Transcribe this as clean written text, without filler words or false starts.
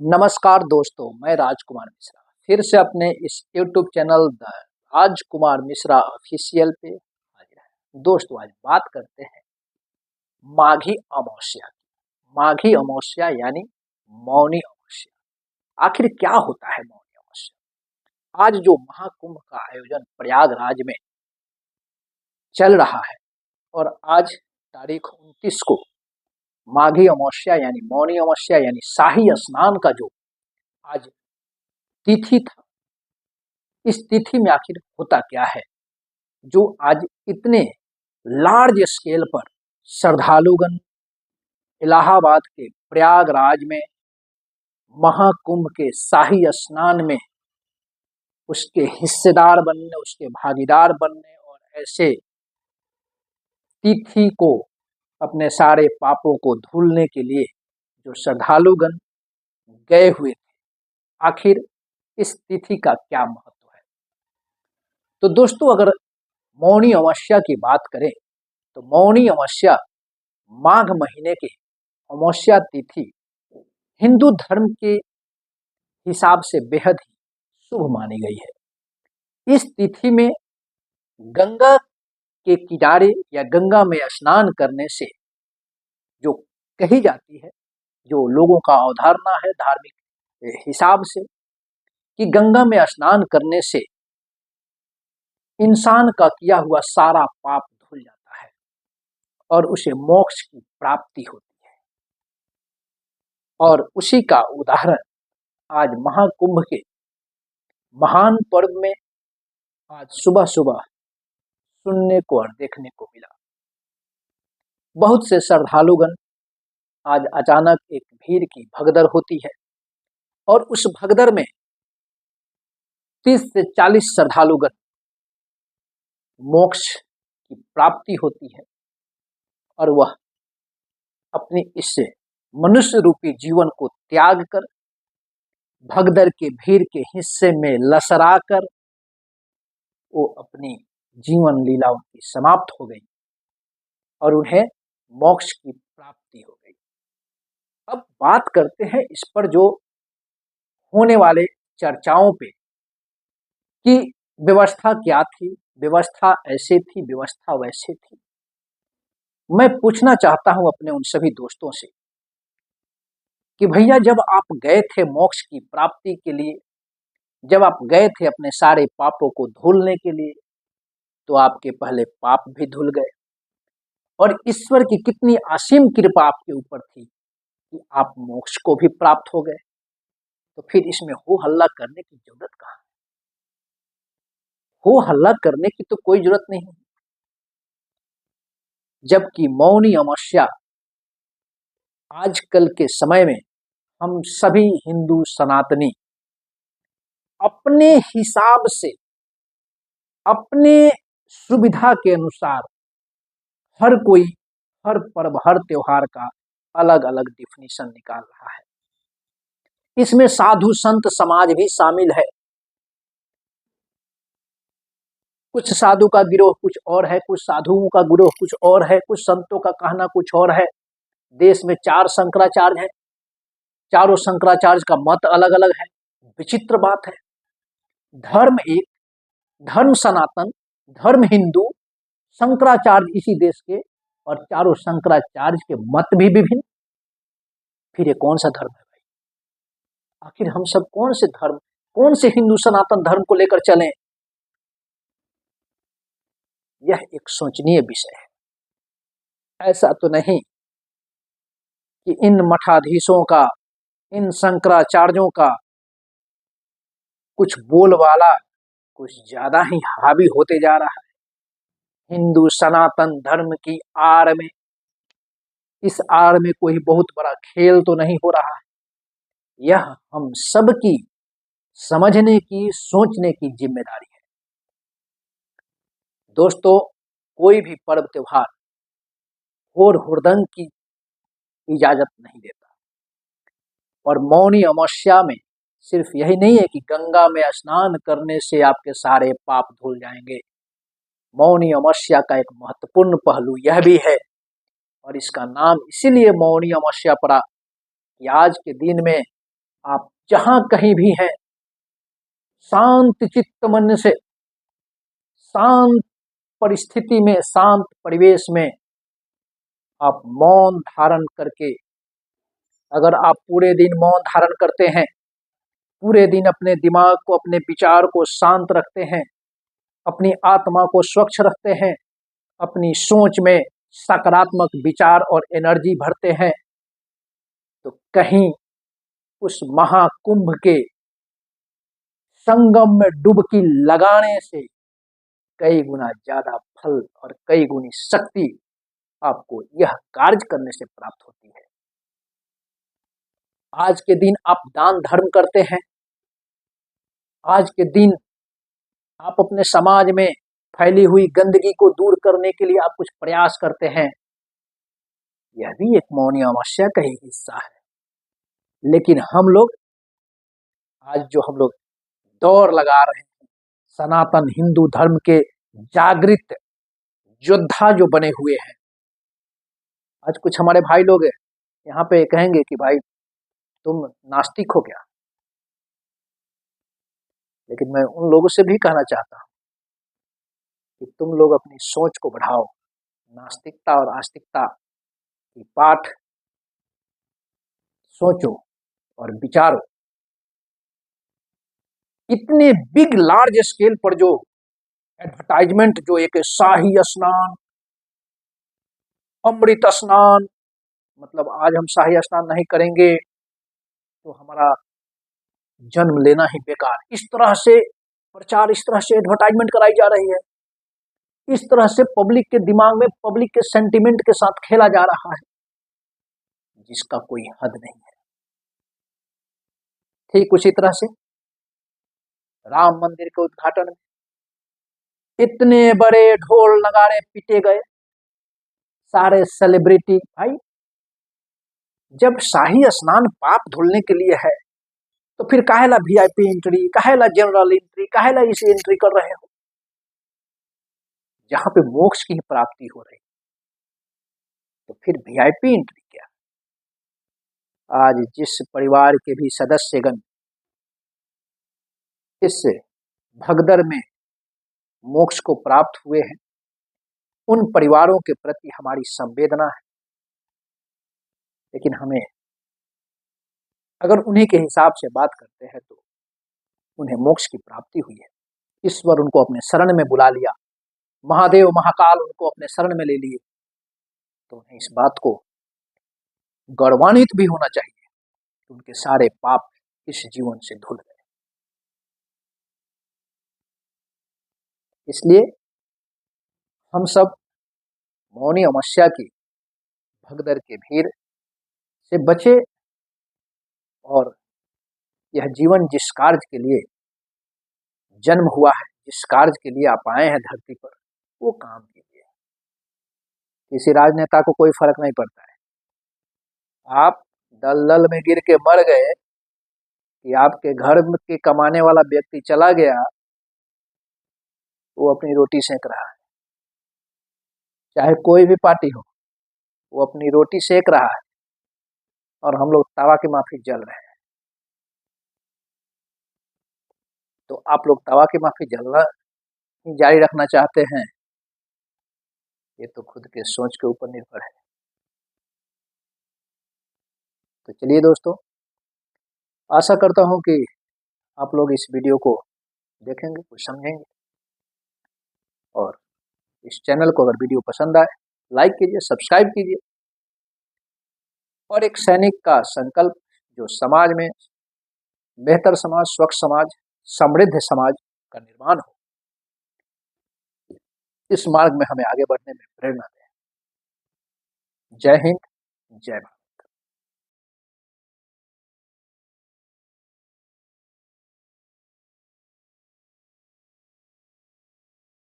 नमस्कार दोस्तों, मैं राजकुमार मिश्रा फिर से अपने इस YouTube channel the Rajkumar Mishra official पे हाजिर है। दोस्तों, आज बात करते हैं माघी अमावस्या की। माघी अमावस्या यानी मौनी अमावस्या। आखिर क्या होता है मौनी अमावस्या? आज जो महाकुंभ का आयोजन प्रयागराज में चल रहा है और आज तारीख 29 को माघी अमावस्या यानी मौनी अमावस्या यानी शाही स्नान का जो आज तिथि था, इस तिथि में आखिर होता क्या है जो आज इतने लार्ज स्केल पर श्रद्धालुगण इलाहाबाद के प्रयागराज में महाकुंभ के शाही स्नान में उसके हिस्सेदार बनने, उसके भागीदार बनने और ऐसे तिथि को अपने सारे पापों को धुलने के लिए जो श्रद्धालुगण गए हुए थे, आखिर इस तिथि का क्या महत्व है? तो दोस्तों, अगर मौनी अमावस्या की बात करें तो मौनी अमावस्या माघ महीने के अमावस्या तिथि हिंदू धर्म के हिसाब से बेहद ही शुभ मानी गई है। इस तिथि में गंगा के किनारे या गंगा में स्नान करने से जो कही जाती है, जो लोगों का अवधारणा है धार्मिक हिसाब से, कि गंगा में स्नान करने से इंसान का किया हुआ सारा पाप धुल जाता है और उसे मोक्ष की प्राप्ति होती है। और उसी का उदाहरण आज महाकुंभ के महान पर्व में आज सुबह सुबह सुनने को और देखने को मिला। बहुत से श्रद्धालुगण आज अचानक एक भीड़ की भगदड़ होती है और उस भगदड़ में 30 से 40 श्रद्धालुगण मोक्ष की प्राप्ति होती है और वह अपनी इस मनुष्य रूपी जीवन को त्याग कर भगदड़ के भीड़ के हिस्से में लसरा कर वो अपनी जीवन लीला उनकी समाप्त हो गई और उन्हें मोक्ष की प्राप्ति हो गई। अब बात करते हैं इस पर जो होने वाले चर्चाओं पे कि व्यवस्था क्या थी, व्यवस्था ऐसे थी, व्यवस्था वैसे थी। मैं पूछना चाहता हूं अपने उन सभी दोस्तों से कि भैया, जब आप गए थे मोक्ष की प्राप्ति के लिए, जब आप गए थे अपने सारे पापों को धुलने के लिए, तो आपके पहले पाप भी धुल गए और ईश्वर की कितनी असीम कृपा आपके ऊपर थी कि आप मोक्ष को भी प्राप्त हो गए। तो फिर इसमें हो हल्ला करने की जरूरत कहाँ है? हो हल्ला करने की तो कोई जरूरत नहीं, जबकि मौनी अमावस्या आजकल के समय में हम सभी हिंदू सनातनी अपने हिसाब से, अपने सुविधा के अनुसार हर कोई हर पर्व, हर त्योहार का अलग अलग डिफिनीशन निकाल रहा है। इसमें साधु संत समाज भी शामिल है। कुछ साधु का गिरोह कुछ और है, कुछ साधुओं का गिरोह कुछ और है, कुछ संतों का कहना कुछ और है। देश में 4 शंकराचार्य हैं, चारों शंकराचार्य का मत अलग अलग है। विचित्र बात है। धर्म एक, धर्म सनातन, धर्म हिंदू, शंकराचार्य इसी देश के और चारों शंकराचार्य के मत भी विभिन्न। फिर ये कौन सा धर्म है भाई? आखिर हम सब कौन से धर्म, कौन से हिंदू सनातन धर्म को लेकर चलें? यह एक सोचनीय विषय है। ऐसा तो नहीं कि इन मठाधीशों का, इन शंकराचार्यों का कुछ बोलबाला कुछ ज्यादा ही हावी होते जा रहा है हिंदू सनातन धर्म की आड़ में। इस आड़ में कोई बहुत बड़ा खेल तो नहीं हो रहा है। यह हम सबकी समझने की, सोचने की जिम्मेदारी है। दोस्तों, कोई भी पर्व त्योहार होड़ हुड़दंग की इजाजत नहीं देता और मौनी अमावस्या में सिर्फ यही नहीं है कि गंगा में स्नान करने से आपके सारे पाप धुल जाएंगे। मौनी अमावस्या का एक महत्वपूर्ण पहलू यह भी है, और इसका नाम इसीलिए मौनी अमावस्या पड़ा कि आज के दिन में आप जहां कहीं भी हैं, शांत चित्त मन से, शांत परिस्थिति में, शांत परिवेश में आप मौन धारण करके, अगर आप पूरे दिन मौन धारण करते हैं, पूरे दिन अपने दिमाग को, अपने विचार को शांत रखते हैं, अपनी आत्मा को स्वच्छ रखते हैं, अपनी सोच में सकारात्मक विचार और एनर्जी भरते हैं, तो कहीं उस महाकुंभ के संगम में डुबकी लगाने से कई गुना ज्यादा फल और कई गुनी शक्ति आपको यह कार्य करने से प्राप्त होती है। आज के दिन आप दान धर्म करते हैं, आज के दिन आप अपने समाज में फैली हुई गंदगी को दूर करने के लिए आप कुछ प्रयास करते हैं, यह भी एक मौनी अमावस्या का ही हिस्सा है। लेकिन हम लोग आज जो हम लोग दौड़ लगा रहे हैं, सनातन हिंदू धर्म के जागृत योद्धा जो बने हुए हैं, आज कुछ हमारे भाई लोग यहाँ पे कहेंगे कि भाई तुम नास्तिक हो क्या, लेकिन मैं उन लोगों से भी कहना चाहता हूँ कि तुम लोग अपनी सोच को बढ़ाओ, नास्तिकता और आस्तिकता की पाठ सोचो और विचारो। इतने बिग लार्ज स्केल पर जो एडवर्टाइजमेंट, जो एक शाही स्नान, अमृत स्नान, मतलब आज हम शाही स्नान नहीं करेंगे तो हमारा जन्म लेना ही बेकार, इस तरह से प्रचार, इस तरह से एडवर्टाइजमेंट कराई जा रही है, इस तरह से पब्लिक के दिमाग में, पब्लिक के सेंटिमेंट के साथ खेला जा रहा है, जिसका कोई हद नहीं है। ठीक उसी तरह से राम मंदिर के उद्घाटन में इतने बड़े ढोल नगाड़े पीटे गए, सारे सेलिब्रिटी। भाई जब शाही स्नान पाप धुलने के लिए है तो फिर काहेला वीआईपी एंट्री, काहेला जनरल एंट्री, काहेला इसी एंट्री कर रहे हो जहां पे मोक्ष की प्राप्ति हो रही, तो फिर वीआईपी एंट्री क्या। आज जिस परिवार के भी सदस्यगण इस भगदड़ में मोक्ष को प्राप्त हुए हैं, उन परिवारों के प्रति हमारी संवेदना है, लेकिन हमें अगर उन्हीं के हिसाब से बात करते हैं तो उन्हें मोक्ष की प्राप्ति हुई है, ईश्वर उनको अपने शरण में बुला लिया, महादेव महाकाल उनको अपने शरण में ले लिए, तो उन्हें इस बात को गौरवान्वित भी होना चाहिए कि उनके सारे पाप इस जीवन से धुल गए। इसलिए हम सब मौनी अमावस्या की भगदड़ के भीड़ से बचे और यह जीवन जिस कार्य के लिए जन्म हुआ है, जिस कार्य के लिए आप आए हैं धरती पर, वो काम कीजिए। किसी राजनेता को कोई फर्क नहीं पड़ता है, आप दलदल में गिर के मर गए कि आपके घर के कमाने वाला व्यक्ति चला गया, वो अपनी रोटी सेक रहा है, चाहे कोई भी पार्टी हो, वो अपनी रोटी सेक रहा है और हम लोग तवा की माफी जल रहे हैं। तो आप लोग तवा की माफी जलना जारी रखना चाहते हैं, ये तो खुद के सोच के ऊपर निर्भर है। तो चलिए दोस्तों, आशा करता हूं कि आप लोग इस वीडियो को देखेंगे, कुछ समझेंगे, और इस चैनल को अगर वीडियो पसंद आए लाइक कीजिए, सब्सक्राइब कीजिए, और एक सैनिक का संकल्प जो समाज में बेहतर समाज, स्वच्छ समाज, समृद्ध समाज का निर्माण हो, इस मार्ग में हमें आगे बढ़ने में प्रेरणा दें। जय हिंद, जय भारत।